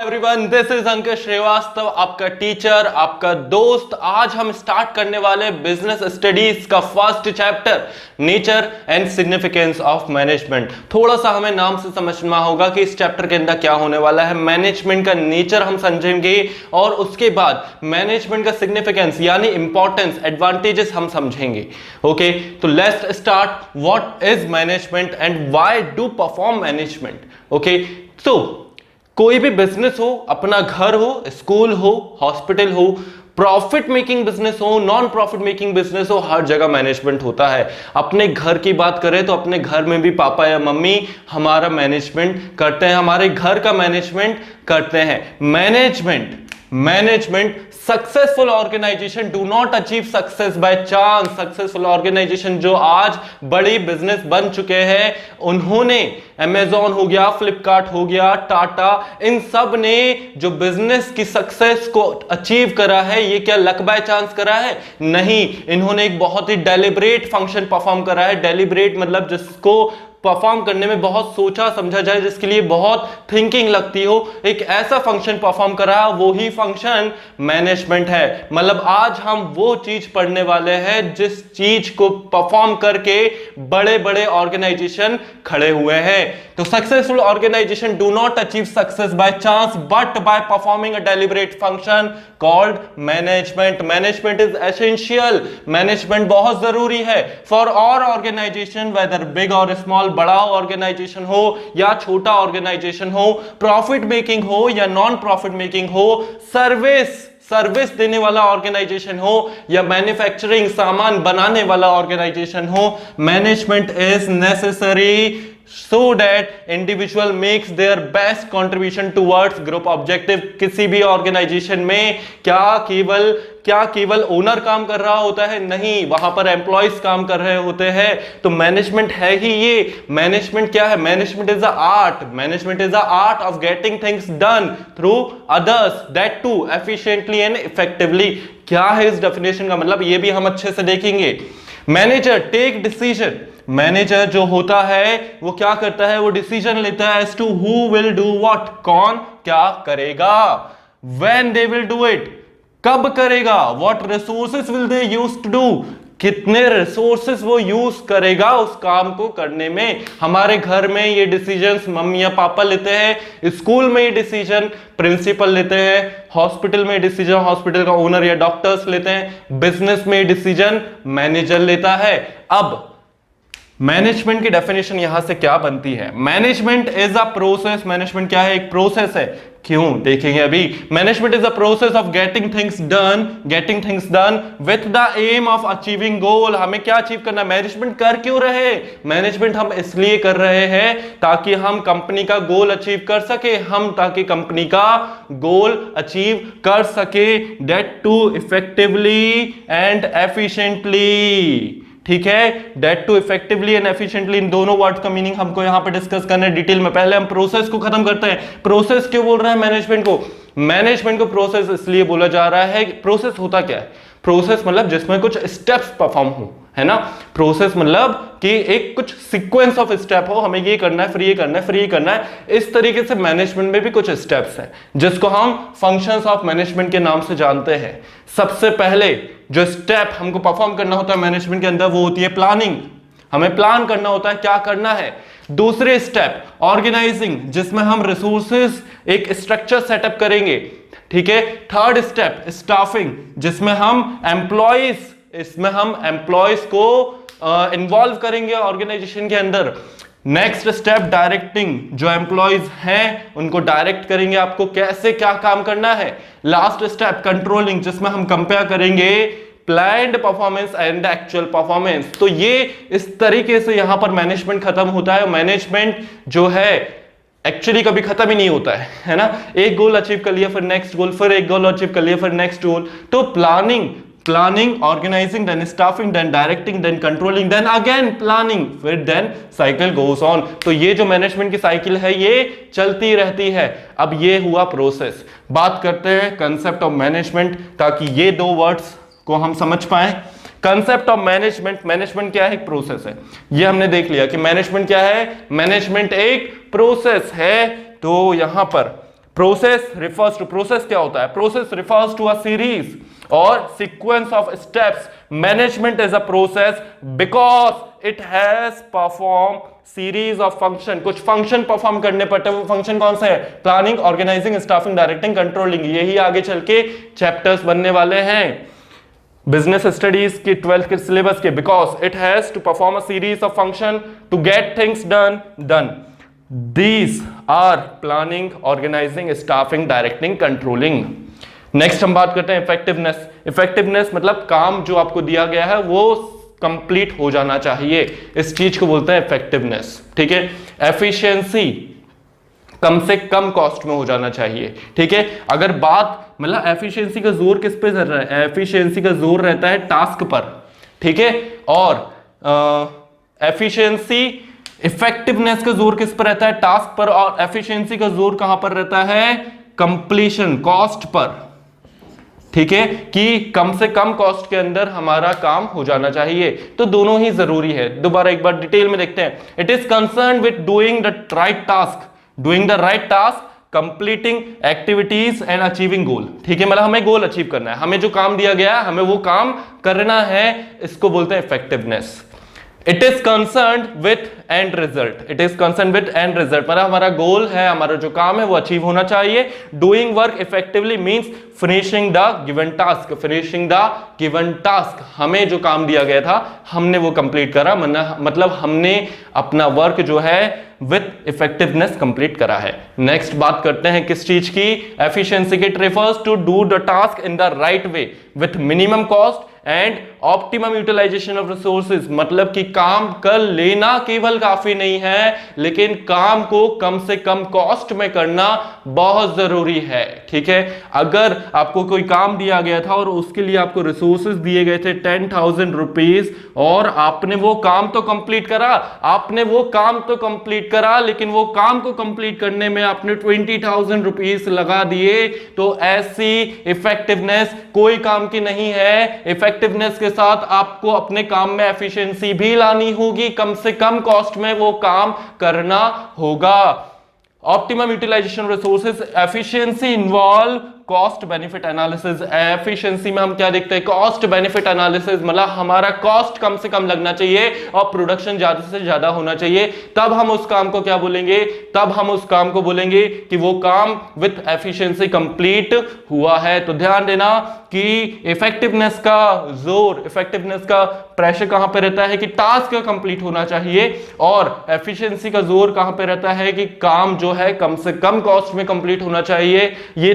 Everyone, this is अंकित श्रीवास्तव, आपका teacher, आपका दोस्त। आज हम स्टार्ट करने वाले बिजनेस स्टडीज का first chapter, nature and significance of management. थोड़ा सा हमें नाम से समझना होगा कि इस चैप्टर के अंदर क्या होने वाला है। मैनेजमेंट का नेचर हम समझेंगे और उसके बाद मैनेजमेंट का सिग्निफिकेंस यानी इंपॉर्टेंस, एडवांटेजेस हम समझेंगे। ओके, तो let's start. What is management and why do perform management? Okay, तो कोई भी बिजनेस हो, अपना घर हो, स्कूल हो, हॉस्पिटल हो, प्रॉफिट मेकिंग बिजनेस हो, नॉन प्रॉफिट मेकिंग बिजनेस हो, हर जगह मैनेजमेंट होता है। अपने घर की बात करें तो अपने घर में भी पापा या मम्मी हमारा मैनेजमेंट करते हैं, हमारे घर का मैनेजमेंट करते हैं। Management successful organisation do not achieve success by chance. Successful organisation जो आज बड़ी बिजनेस बन चुके हैं, उन्होंने अमेजॉन हो गया, फ्लिपकार्ट हो गया, टाटा, इन सब ने जो बिजनेस की सक्सेस को अचीव करा है, ये क्या लक बाय चांस करा है? नहीं, इन्होंने एक बहुत ही डेलिब्रेट फंक्शन परफॉर्म करा है। डेलिब्रेट मतलब जिसको परफॉर्म करने में बहुत सोचा समझा जाए, जिसके लिए बहुत थिंकिंग लगती हो, एक ऐसा फंक्शन परफॉर्म करा, वो ही फंक्शन मैनेजमेंट है। मतलब आज हम वो चीज पढ़ने वाले हैं जिस चीज को परफॉर्म करके बड़े बड़े ऑर्गेनाइजेशन खड़े हुए हैं। तो successful organisation do not achieve success by chance but by performing a deliberate function called management. Management is essential. Management बहुत जरूरी है for all organisation, whether big और स्मॉल, बड़ा ऑर्गेनाइजेशन हो या छोटा ऑर्गेनाइजेशन हो, प्रॉफिट मेकिंग हो या नॉन प्रॉफिट मेकिंग हो, सर्विस देने वाला ऑर्गेनाइजेशन हो या मैन्युफैक्चरिंग सामान बनाने वाला ऑर्गेनाइजेशन हो। Management is necessary so that individual makes their best contribution towards group objective। किसी भी ऑर्गेनाइजेशन में क्या केवल ओनर काम कर रहा होता है? नहीं, वहां पर एम्प्लॉयज काम कर रहे होते हैं। तो मैनेजमेंट है ही ये। मैनेजमेंट क्या है? Management is a art. Management is a art of getting things done through others, that too efficiently and effectively. क्या है इस डेफिनेशन का मतलब, ये भी हम अच्छे से देखेंगे। Manager take decision. मैनेजर जो होता है वो क्या करता है? वो डिसीजन लेता है as to who will do what, कौन क्या करेगा, when they will do it, कब करेगा, what resources will they use to do, कितने रिसोर्सेस वो यूज करेगा उस काम को करने में। हमारे घर में ये डिसीजंस मम्मी या पापा लेते हैं, स्कूल में ये डिसीजन प्रिंसिपल लेते हैं, हॉस्पिटल में डिसीजन हॉस्पिटल का ओनर या डॉक्टर्स लेते हैं, बिजनेस में डिसीजन मैनेजर लेता है। अब मैनेजमेंट की डेफिनेशन यहां से क्या बनती है? Management is a process. Management क्या है? एक प्रोसेस है। क्यों, देखेंगे अभी। Management is a process of getting things done with the aim of achieving goal. हमें क्या अचीव करना है? मैनेजमेंट कर क्यों रहे? मैनेजमेंट हम इसलिए कर रहे हैं ताकि हम कंपनी का गोल अचीव कर सके, ताकि कंपनी का गोल अचीव कर सके, that too effectively and efficiently. ठीक है, that too effectively and efficiently, इन दोनों वर्ड का मीनिंग हमको यहां पे डिस्कस करना है डिटेल में। पहले हम प्रोसेस को खत्म करते हैं। प्रोसेस क्यों बोल रहे हैं मैनेजमेंट को? मैनेजमेंट को प्रोसेस इसलिए बोला जा रहा है, प्रोसेस होता क्या है? प्रोसेस मतलब जिसमें कुछ स्टेप्स परफॉर्म हो, है ना। प्रोसेस मतलब कि एक कुछ सीक्वेंस ऑफ स्टेप हो, हमें ये करना है, फिर ये करना है, फिर ये करना है। इस तरीके से मैनेजमेंट में भी कुछ स्टेप्स हैं जिसको हम फंक्शंस ऑफ मैनेजमेंट के नाम से जानते हैं। सबसे पहले जो स्टेप हमको परफॉर्म करना होता है मैनेजमेंट के अंदर, वो होती है प्लानिंग। हमें प्लान करना होता है क्या करना है। दूसरे स्टेप ऑर्गेनाइजिंग, जिसमें हम रिसोर्सेज एक स्ट्रक्चर सेटअप करेंगे। ठीक है। थर्ड स्टेप स्टाफिंग, जिसमें हम एम्प्लॉयज को इन्वॉल्व करेंगे ऑर्गेनाइजेशन के अंदर। नेक्स्ट स्टेप डायरेक्टिंग, जो एम्प्लॉयज हैं उनको डायरेक्ट करेंगे आपको कैसे क्या काम करना है। लास्ट स्टेप कंट्रोलिंग, जिसमें हम कंपेयर करेंगे planned performance and actual performance. तो ये इस तरीके से यहां पर मैनेजमेंट खत्म होता है। मैनेजमेंट जो है एक्चुअली कभी खत्म ही नहीं होता है ना। एक गोल अचीव कर लिया, फिर नेक्स्ट गोल, फिर एक गोल अचीव कर लिया, फिर नेक्स्ट गोल। तो planning, organizing, then staffing, then directing, then controlling, then again planning, फिर देन साइकिल गोस ऑन। तो ये जो मैनेजमेंट की साइकिल है ये चलती रहती है। अब ये हुआ प्रोसेस। बात करते हैं कंसेप्ट ऑफ मैनेजमेंट, ताकि ये दो वर्ड्स को हम समझ पाए। कंसेप्ट ऑफ मैनेजमेंट क्या है? एक प्रोसेस है। ये हमने देख लिया कि मैनेजमेंट क्या है। मैनेजमेंट एक प्रोसेस है। तो यहां पर प्रोसेस रिफर्स टू, प्रोसेस क्या होता है? Process refers to a series or sequence of steps. Management is a process because it has perform series of function. कुछ फंक्शन परफॉर्म करने पड़ते हैं. वो फंक्शन कौन सा है? Planning, organising, staffing, directing, controlling. यही आगे चल के चैप्टर्स बनने वाले हैं बिजनेस स्टडीज के 12th के सिलेबस के. Because it has to perform a series of function to get things done. These are planning, organizing, staffing, directing, controlling. Next हम बात करते हैं इफेक्टिवनेस. इफेक्टिवनेस मतलब काम जो आपको दिया गया है वो कंप्लीट हो जाना चाहिए. इस चीज को बोलते हैं इफेक्टिवनेस. ठीक है. एफिशिएंसी, कम से कम कॉस्ट में हो जाना चाहिए. ठीक है. अगर बात मतलब एफिशिएंसी का जोर किस पे रहता है? एफिशिएंसी का जोर रहता है टास्क पर. ठीक है. और एफिशिएंसी, इफेक्टिवनेस का जोर किस पर रहता है? टास्क पर. और एफिशिएंसी का जोर कहां पर रहता है? Completion, cost per. ठीक है. कि कम से कम कॉस्ट के अंदर हमारा काम हो जाना चाहिए. तो दोनों ही जरूरी है. दोबारा एक बार डिटेल में देखते हैं. It is concern with doing the right task, completing activities and achieving goal. ठीक है. मतलब हमें गोल अचीव करना है. हमें जो काम दिया गया है हमें वो काम करना है. इसको बोलते हैं effectiveness. It is concern with and result. मतलब हमारा गोल है, हमारा जो काम है वो अचीव होना चाहिए. Doing work effectively means finishing the given task. हमें जो काम दिया गया था हमने वो कंप्लीट करा. मतलब हमने अपना वर्क जो है विथ इफेक्टिवनेस कंप्लीट करा है. नेक्स्ट बात करते हैं किस चीज की? Efficiency. It refers to do the task in the right way with minimum cost and optimum utilization of resources. मतलब कि काम कर लेना केवल काफी नहीं है, लेकिन काम को कम से कम कॉस्ट में करना बहुत जरूरी है. ठीक है. अगर आपको कोई काम दिया गया था और उसके लिए आपको रिसोर्सेज दिए गए थे 10,000 रुपीज और आपने वो काम तो कंप्लीट करा, लेकिन वो काम को कंप्लीट करने में आपने 20,000 रुपीज लगा दिए, तो ऐसी इफेक्टिवनेस कोई काम की नहीं है. इफेक्टिवनेस के साथ आपको अपने काम में एफिशिएंसी भी लानी होगी. कम से कम कॉस्ट में वो काम करना होगा. Optimum utilization resources. Efficiency involve cost benefit analysis. Efficiency में हम क्या देखते हैं? Cost benefit analysis. मतलब हमारा कॉस्ट कम से कम लगना चाहिए और प्रोडक्शन ज्यादा से ज्यादा होना चाहिए. तब हम उस काम को क्या बोलेंगे? कि वो काम विथ एफिशिएंसी कंप्लीट हुआ है. तो ध्यान देना कि इफेक्टिवनेस का प्रेशर कहां पे रहता है? कि टास्क कंप्लीट होना चाहिए. और एफिशिएंसी का जोर कहां पे रहता है? कि काम जो है कम से कम कॉस्ट में कंप्लीट होना चाहिए. ये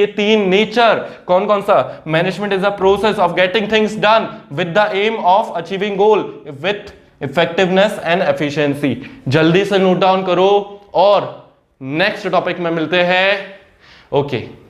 तीन नेचर कौन सा? Management is a process of getting things done with the aim of achieving goal with effectiveness and efficiency. जल्दी से नोट डाउन करो और नेक्स्ट टॉपिक में मिलते हैं. ओके.